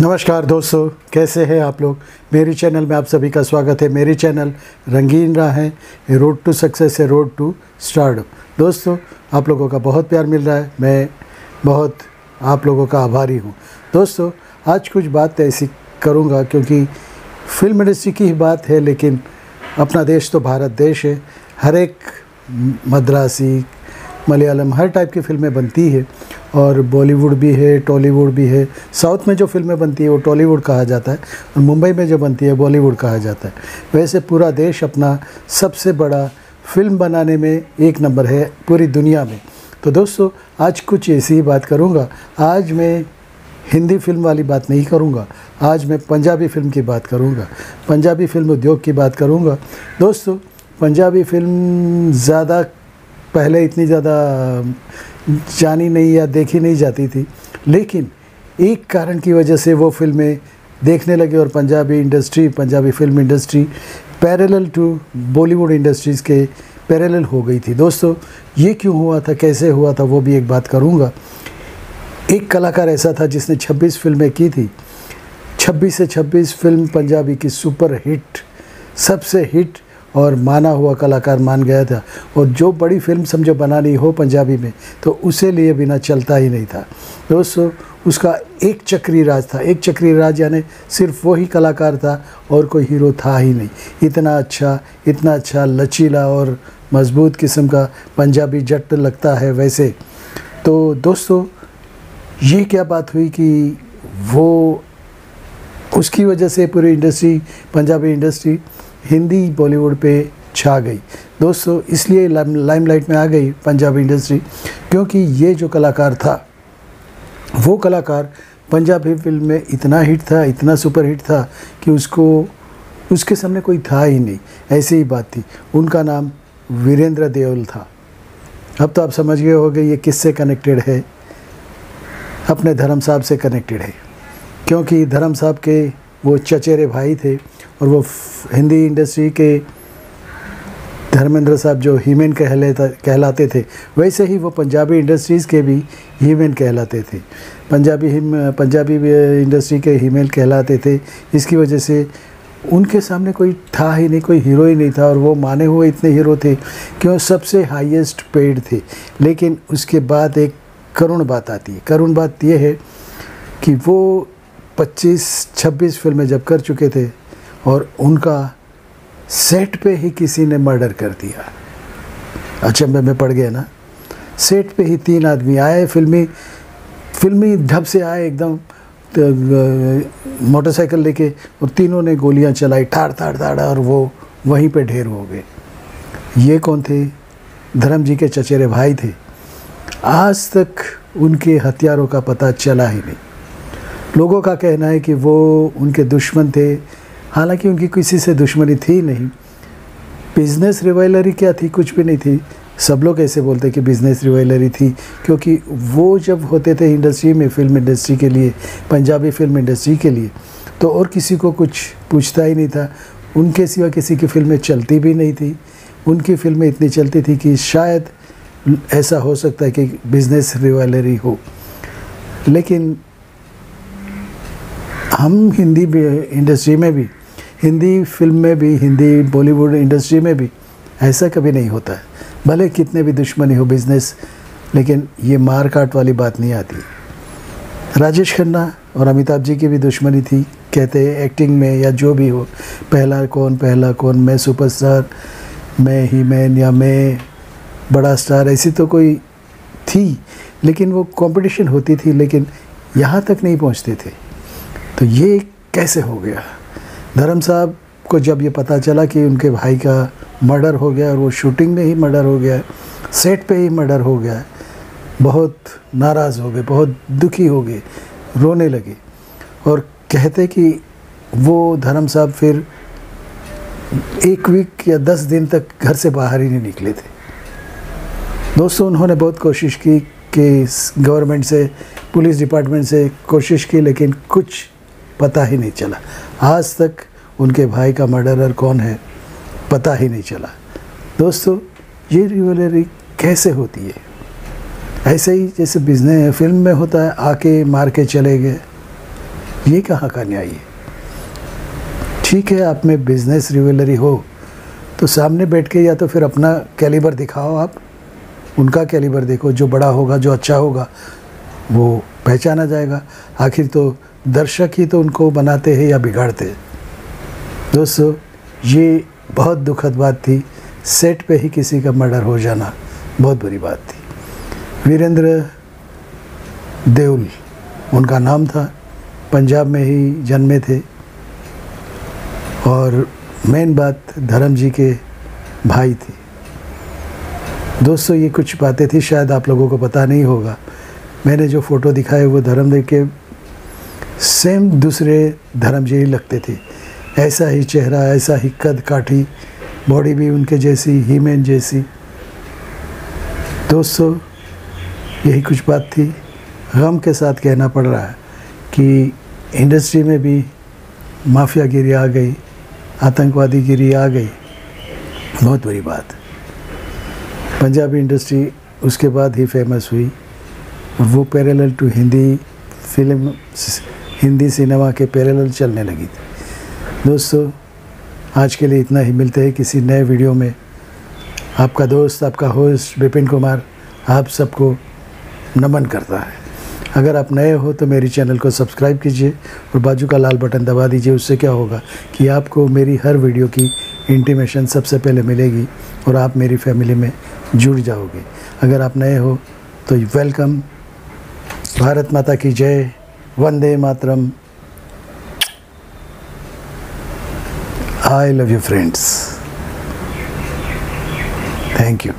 नमस्कार दोस्तों, कैसे हैं आप लोग। मेरी चैनल में आप सभी का स्वागत है। मेरी चैनल रंगीन राहें, रोड टू सक्सेस है, रोड टू स्टारडम। दोस्तों, आप लोगों का बहुत प्यार मिल रहा है, मैं बहुत आप लोगों का आभारी हूं। दोस्तों, आज कुछ बात ऐसी करूंगा क्योंकि फिल्म इंडस्ट्री की ही बात है, लेकिन अपना देश तो भारत देश है। हर एक मद्रासी, मलयालम, हर टाइप की फिल्में बनती है और बॉलीवुड भी है, टॉलीवुड भी है। साउथ में जो फिल्में बनती है वो टॉलीवुड कहा जाता है और मुंबई में जो बनती है बॉलीवुड कहा जाता है। वैसे पूरा देश अपना सबसे बड़ा फिल्म बनाने में एक नंबर है पूरी दुनिया में। तो दोस्तों, आज कुछ ऐसी ही बात करूँगा। आज मैं हिंदी फिल्म वाली बात नहीं करूँगा, आज मैं पंजाबी फिल्म की बात करूँगा, पंजाबी फिल्म उद्योग की बात करूँगा। दोस्तों, पंजाबी फिल्म ज़्यादा पहले इतनी ज़्यादा जानी नहीं या देखी नहीं जाती थी, लेकिन एक कारण की वजह से वो फिल्में देखने लगे और Punjabi film industry parallel to Bollywood industries के पैरेलल हो गई थी। दोस्तों, ये क्यों हुआ था, कैसे हुआ था, वो भी एक बात करूँगा। एक कलाकार ऐसा था जिसने 26 फिल्में की थी। 26 से 26 फिल्म पंजाबी की सुपर हिट, सबसे हिट और माना हुआ कलाकार मान गया था। और जो बड़ी फिल्म समझो बनानी हो पंजाबी में तो उसे लिए बिना चलता ही नहीं था। दोस्तों, उसका एक चक्री राज था। एक चक्री राज यानी सिर्फ वही कलाकार था और कोई हीरो था ही नहीं। इतना अच्छा लचीला और मजबूत किस्म का पंजाबी जट लगता है वैसे। तो दोस्तों, ये क्या बात हुई कि वो उसकी वजह से पूरी इंडस्ट्री, पंजाबी इंडस्ट्री हिंदी बॉलीवुड पे छा गई। दोस्तों, इसलिए लाइमलाइट में आ गई पंजाबी इंडस्ट्री क्योंकि ये जो कलाकार था, वो कलाकार पंजाबी फिल्म में इतना हिट था, इतना सुपर हिट था कि उसके सामने कोई था ही नहीं। ऐसी ही बात थी। उनका नाम वीरेंद्र देओल था। अब तो आप समझ गए होंगे ये किससे कनेक्टेड है। अपने धर्म साहब से कनेक्टेड है, क्योंकि धर्म साहब के वो चचेरे भाई थे और वो हिंदी इंडस्ट्री के धर्मेंद्र साहब जो हीमैन कहलाते थे, वैसे ही वो पंजाबी इंडस्ट्रीज़ के भी हीमैन कहलाते थे। पंजाबी इंडस्ट्री के हीमैन कहलाते थे। इसकी वजह से उनके सामने कोई था ही नहीं, कोई हीरो ही नहीं था। और वो माने हुए इतने हीरो थे कि वो सबसे हाईएस्ट पेड थे। लेकिन उसके बाद एक करुण बात आती है। करुण बात ये है कि वो 25-26 फिल्में जब कर चुके थे और उनका सेट पे ही किसी ने मर्डर कर दिया। अचंभे में पड़ गए ना। सेट पे ही 3 आदमी आए, फिल्मी ढब से आए एकदम मोटरसाइकिल लेके, और तीनों ने गोलियां चलाई, ठाड़ और वो वहीं पे ढेर हो गए। ये कौन थे? धर्म जी के चचेरे भाई थे। आज तक उनके हथियारों का पता चला ही नहीं। लोगों का कहना है कि वो उनके दुश्मन थे, हालांकि उनकी किसी से दुश्मनी थी नहीं। बिजनेस रिवाइलरी क्या थी? कुछ भी नहीं थी। सब लोग ऐसे बोलते कि बिजनेस रिवाइलरी थी, क्योंकि वो जब होते थे इंडस्ट्री में, फिल्म इंडस्ट्री के लिए, पंजाबी फिल्म इंडस्ट्री के लिए, तो और किसी को कुछ पूछता ही नहीं था। उनके सिवा किसी की फिल्में चलती भी नहीं थी। उनकी फिल्में इतनी चलती थी कि शायद ऐसा हो सकता है कि बिजनेस रिवाइलरी हो। लेकिन हम हिंदी इंडस्ट्री में भी, हिंदी फिल्म में भी, हिंदी बॉलीवुड इंडस्ट्री में भी ऐसा कभी नहीं होता है। भले कितने भी दुश्मनी हो बिजनेस, लेकिन ये मार काट वाली बात नहीं आती। राजेश खन्ना और अमिताभ जी की भी दुश्मनी थी, कहते हैं एक्टिंग में या जो भी हो। पहला कौन, मैं सुपरस्टार, मैं ही मैन, या मैं बड़ा स्टार, ऐसी तो कोई थी। लेकिन वो कंपटीशन होती थी, लेकिन यहाँ तक नहीं पहुँचते थे। तो ये कैसे हो गया? धर्म साहब को जब ये पता चला कि उनके भाई का मर्डर हो गया और वो शूटिंग में ही मर्डर हो गया, सेट पे ही मर्डर हो गया, बहुत नाराज़ हो गए, बहुत दुखी हो गए, रोने लगे। और कहते कि वो धर्म साहब फिर 1 वीक या 10 दिन तक घर से बाहर ही नहीं निकले थे। दोस्तों, उन्होंने बहुत कोशिश की कि गवर्नमेंट से, पुलिस डिपार्टमेंट से कोशिश की, लेकिन कुछ पता ही नहीं चला। आज तक उनके भाई का मर्डरर कौन है पता ही नहीं चला। दोस्तों, ये रिवॉल्वरी कैसे होती है? ऐसे ही जैसे बिजनेस फिल्म में होता है, आके मार के चले गए, ये कहाँ का न्याय है? ठीक है, आप में बिजनेस रिवलरी हो तो सामने बैठ के या तो फिर अपना कैलिबर दिखाओ, आप उनका कैलिबर देखो, जो बड़ा होगा, जो अच्छा होगा वो पहचाना जाएगा। आखिर तो दर्शक ही तो उनको बनाते हैं या बिगाड़ते हैं। दोस्तों, ये बहुत दुखद बात थी, सेट पे ही किसी का मर्डर हो जाना बहुत बुरी बात थी। वीरेंद्र देओल उनका नाम था, पंजाब में ही जन्मे थे और मेन बात धर्म जी के भाई थे। दोस्तों, ये कुछ बातें थी, शायद आप लोगों को पता नहीं होगा। मैंने जो फ़ोटो दिखाए वो धर्म जी के सेम दूसरे धर्म जी ही लगते थे। ऐसा ही चेहरा, ऐसा ही कद काठी, बॉडी भी उनके जैसी, हीमैन जैसी। दोस्तों, यही कुछ बात थी। गम के साथ कहना पड़ रहा है कि इंडस्ट्री में भी माफियागिरी आ गई, आतंकवादीगिरी आ गई। बहुत बुरी बात। पंजाबी इंडस्ट्री उसके बाद ही फेमस हुई और वो parallel to Hindi film, Hindi cinema के पैरेलल चलने लगी थी। दोस्तों, आज के लिए इतना ही। मिलते हैं किसी नए वीडियो में। आपका दोस्त, आपका होस्ट विपिन कुमार आप सबको नमन करता है। अगर आप नए हो तो मेरी चैनल को सब्सक्राइब कीजिए और बाजू का लाल बटन दबा दीजिए। उससे क्या होगा कि आपको मेरी हर वीडियो की इंटीमेशन सबसे पहले मिलेगी और आप मेरी फैमिली में जुड़ जाओगे। अगर आप नए हो तो वेलकम। भारत माता की जय। Vande Mataram. I love you friends. Thank you.